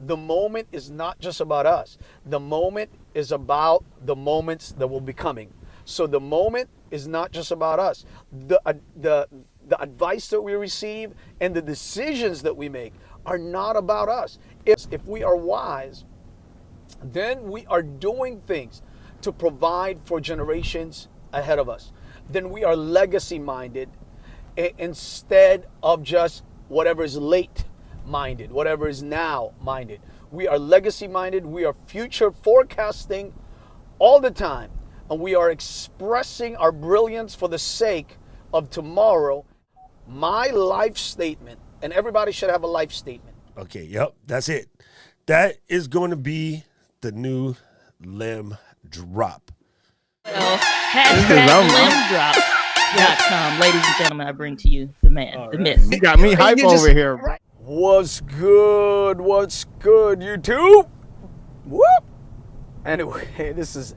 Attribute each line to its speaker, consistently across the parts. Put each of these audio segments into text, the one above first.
Speaker 1: the moment is not just about us. The moment is about the moments that will be coming. So the moment is not just about us. The advice that we receive and the decisions that we make are not about us. If we are wise, then we are doing things to provide for generations ahead of us. Then we are legacy minded instead of just whatever is late minded, whatever is now minded. We are legacy minded. We are future forecasting all the time. And we are expressing our brilliance for the sake of tomorrow. My life statement, and everybody should have a life statement.
Speaker 2: Okay, yep, that's it. That is going to be the new Lem drop.
Speaker 3: Well, #LEMDROPS.com. Ladies and gentlemen, I bring to you the man, the myth.
Speaker 4: You got me hype over here, bro.
Speaker 1: What's good? What's good, YouTube? Whoop! Anyway, this is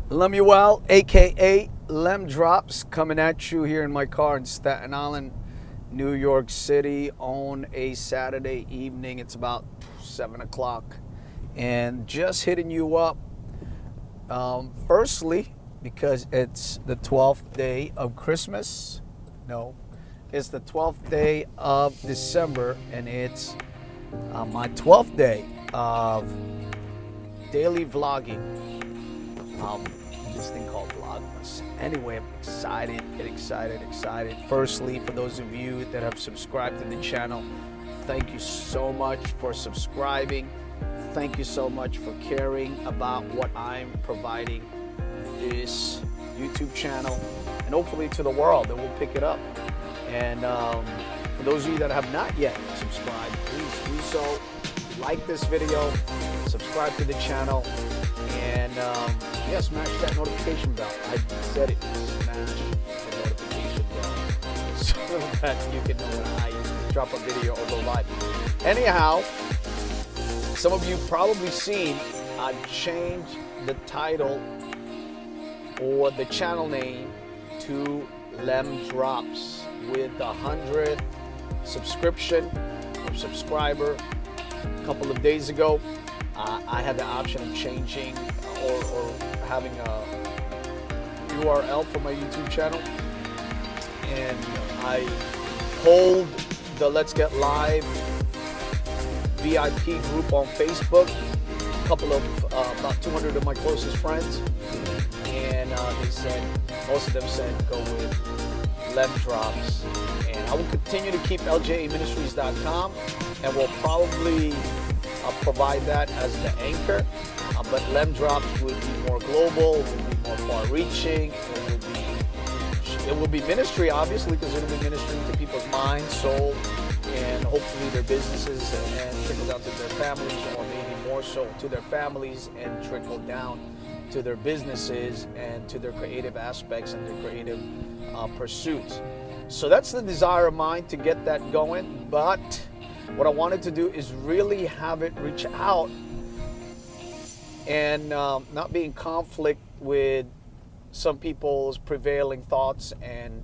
Speaker 1: Lemuel, a.k.a. LEMDROPS, coming at you here in my car in Staten Island, New York City on a Saturday evening. It's about 7 o'clock. And just hitting you up, firstly, because it's the 12th day of Christmas. No, it's the 12th day of December, and it's my 12th day of daily vlogging. This thing called Vlogmas. Anyway, I'm excited. Firstly, for those of you that have subscribed to the channel, thank you so much for subscribing. Thank you so much for caring about what I'm providing this YouTube channel, and hopefully to the world that will pick it up. And for those of you that have not yet subscribed, please do so. Like this video, subscribe to the channel, and yeah, smash that notification bell. I said it, smash the notification bell so that you can know when I drop a video or go live. Anyhow, some of you probably seen I changed the title or the channel name to LEMDROPS with the 100th subscription or subscriber a couple of days ago. I had the option of changing or having a URL for my YouTube channel, and I hold the Let's Get Live VIP group on Facebook. A couple of about 200 of my closest friends, and they said, most of them said go with LEMDROPS, and I will continue to keep LJAministries.com, and we'll probably provide that as the anchor, but LEMDROPS will be more global, will be more far-reaching. It will be ministry, obviously, because it'll be ministering to people's minds, soul, and hopefully their businesses, and trickle down to their families, or maybe more so to their families and trickle down to their businesses and to their creative aspects and their creative pursuits. So that's the desire of mine, to get that going. But what I wanted to do is really have it reach out and not be in conflict with some people's prevailing thoughts and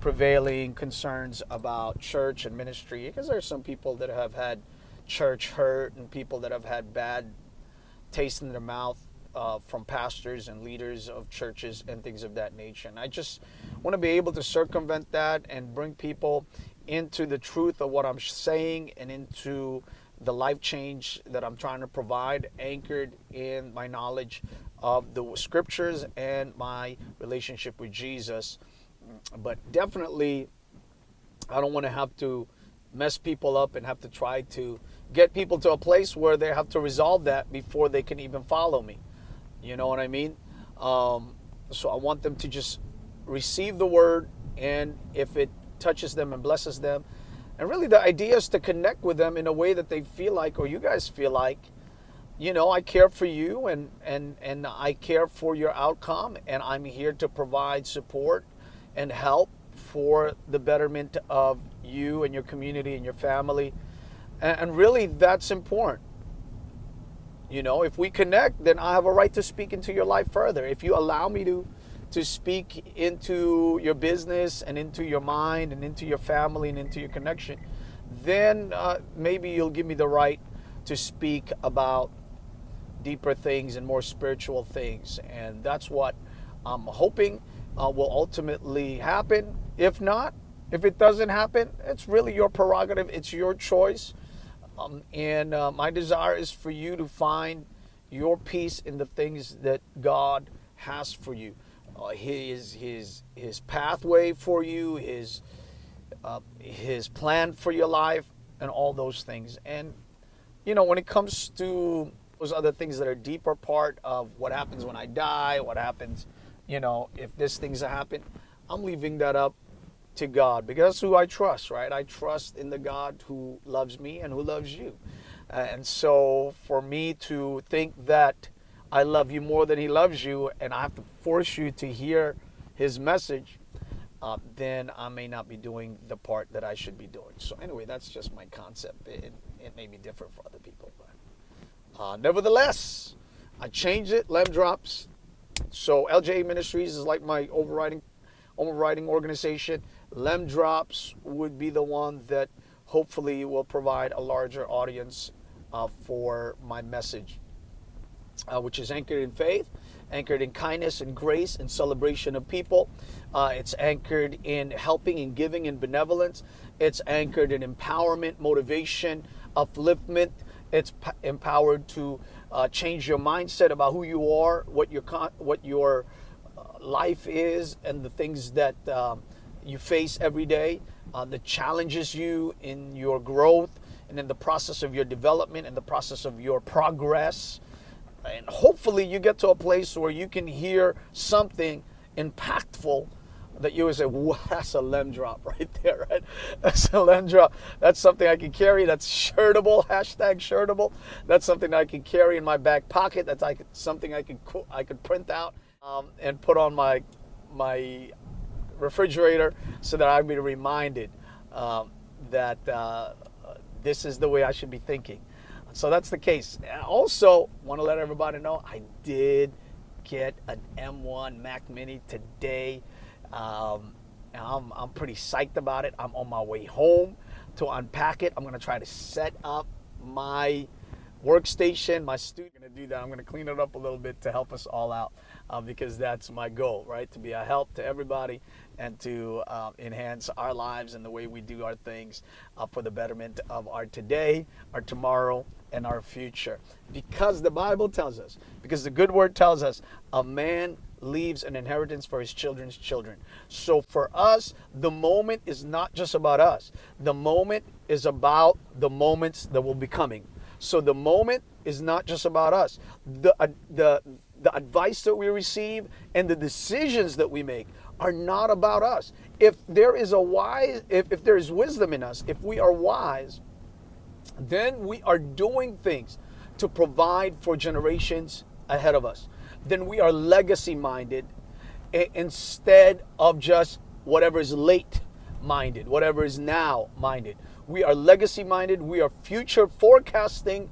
Speaker 1: prevailing concerns about church and ministry, because there are some people that have had church hurt and people that have had bad taste in their mouth from pastors and leaders of churches and things of that nature. And I just want to be able to circumvent that and bring people into the truth of what I'm saying and into the life change that I'm trying to provide, anchored in my knowledge of the scriptures and my relationship with Jesus. But definitely, I don't want to have to mess people up and have to try to get people to a place where they have to resolve that before they can even follow me. You know what I mean? So I want them to just receive the word, and if it touches them and blesses them, and really the idea is to connect with them in a way that they feel like, or you guys feel like, you know, I care for you, and I care for your outcome, and I'm here to provide support and help for the betterment of you and your community and your family. And really, that's important. You know, if we connect, then I have a right to speak into your life further. If you allow me to speak into your business and into your mind and into your family and into your connection, then maybe you'll give me the right to speak about deeper things and more spiritual things. And that's what I'm hoping will ultimately happen. If not, if it doesn't happen, it's really your prerogative. It's your choice. And my desire is for you to find your peace in the things that God has for you. His pathway for you, his plan for your life, and all those things. And when it comes to those other things that are deeper part of what happens when I die, what happens, if these things happen, I'm leaving that up to God, because that's who I trust, right? I trust in the God who loves me and who loves you. And so for me to think that I love you more than he loves you, and I have to force you to hear his message, then I may not be doing the part that I should be doing. So anyway, that's just my concept. It may be different for other people, but nevertheless, I changed it. LEMDROPS. So LJA Ministries is like my overriding organization. LEMDROPS would be the one that hopefully will provide a larger audience for my message, which is anchored in faith, anchored in kindness and grace and celebration of people. It's anchored in helping and giving and benevolence. It's anchored in empowerment, motivation, upliftment. It's empowered to change your mindset about who you are, what your life is, and the things that you face every day, that challenges you in your growth and in the process of your development and the process of your progress. And hopefully you get to a place where you can hear something impactful that you would say, wow, that's a LEMDROP right there, right? That's a LEMDROP. That's something I can carry. That's shirtable, #shirtable. That's something I can carry in my back pocket. That's something I could print out and put on my refrigerator, so that I'd be reminded that this is the way I should be thinking. So that's the case. I also want to let everybody know I did get an M1 Mac Mini today. I'm pretty psyched about it. I'm on my way home to unpack it. I'm going to try to set up my workstation, my studio. I'm going to do that. I'm going to clean it up a little bit to help us all out, because that's my goal, right? To be a help to everybody and to enhance our lives and the way we do our things for the betterment of our today, our tomorrow, and our future. Because the Bible tells us, because the good word tells us, a man leaves an inheritance for his children's children. So for us, the moment is not just about us. The moment is about the moments that will be coming. So the moment is not just about us. The advice that we receive and the decisions that we make are not about us. If there is if there is wisdom in us, if we are wise, then we are doing things to provide for generations ahead of us. Then we are legacy minded instead of just whatever is late minded, whatever is now minded. We are legacy minded. We are future forecasting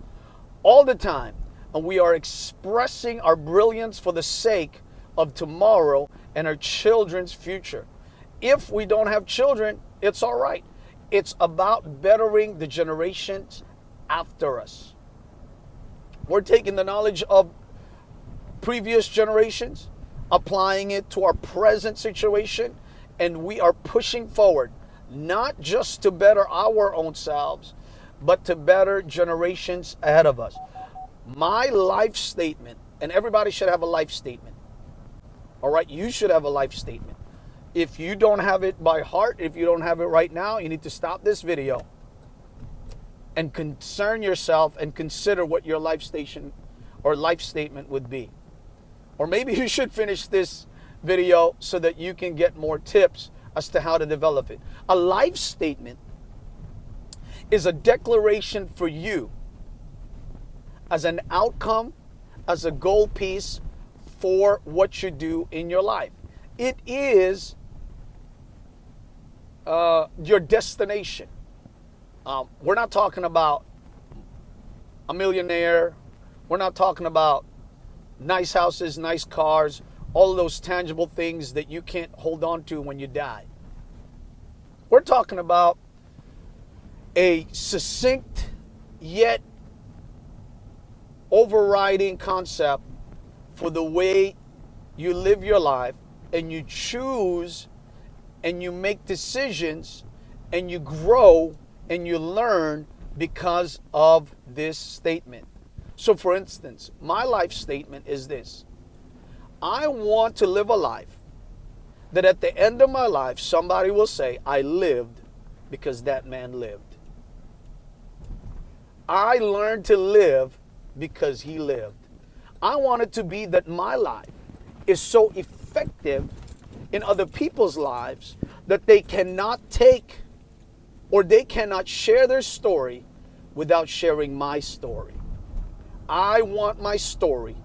Speaker 1: all the time. And we are expressing our brilliance for the sake of tomorrow and our children's future. If we don't have children, it's all right. It's about bettering the generations after us. We're taking the knowledge of previous generations, applying it to our present situation, and we are pushing forward, not just to better our own selves, but to better generations ahead of us. My life statement, and everybody should have a life statement. All right, you should have a life statement. If you don't have it by heart, if you don't have it right now, you need to stop this video and concern yourself and consider what your life statement would be. Or maybe you should finish this video so that you can get more tips as to how to develop it. A life statement is a declaration for you as an outcome, as a goal piece for what you do in your life. It is your destination. We're not talking about a millionaire. We're not talking about nice houses, nice cars, all of those tangible things that you can't hold on to when you die. We're talking about a succinct yet overriding concept for the way you live your life, and you choose and you make decisions and you grow and you learn because of this statement. So for instance, my life statement is this: I want to live a life that at the end of my life, somebody will say, I lived because that man lived. I learned to live because he lived. I want it to be that my life is so effective in other people's lives that they cannot take or they cannot share their story without sharing my story. I want my story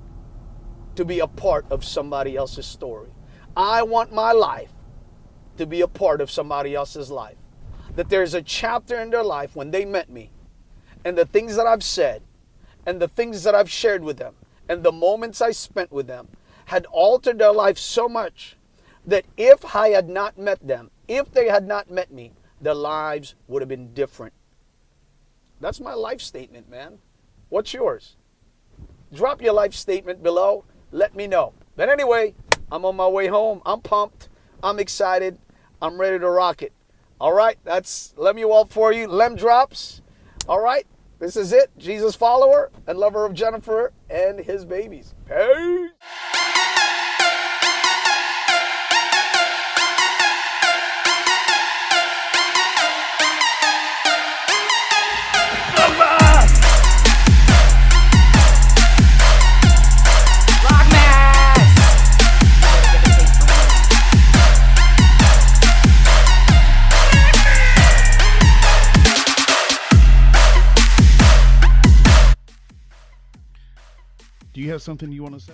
Speaker 1: to be a part of somebody else's story. I want my life to be a part of somebody else's life. That there's a chapter in their life when they met me, and the things that I've said, and the things that I've shared with them, and the moments I spent with them had altered their life so much that if I had not met them, if they had not met me, their lives would have been different. That's my life statement, man. What's yours? Drop your life statement below. Let me know. But anyway, I'm on my way home. I'm pumped. I'm excited. I'm ready to rock it. All right, that's Lemuel for you. LEMDROPS. All right, this is it. Jesus follower and lover of Jennifer and his babies. Peace.
Speaker 4: Do you have something you want to say?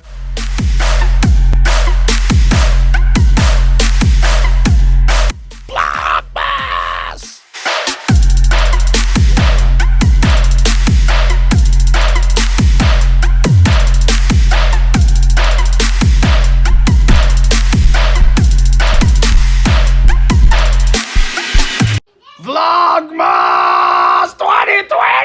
Speaker 1: Vlogmas 2020!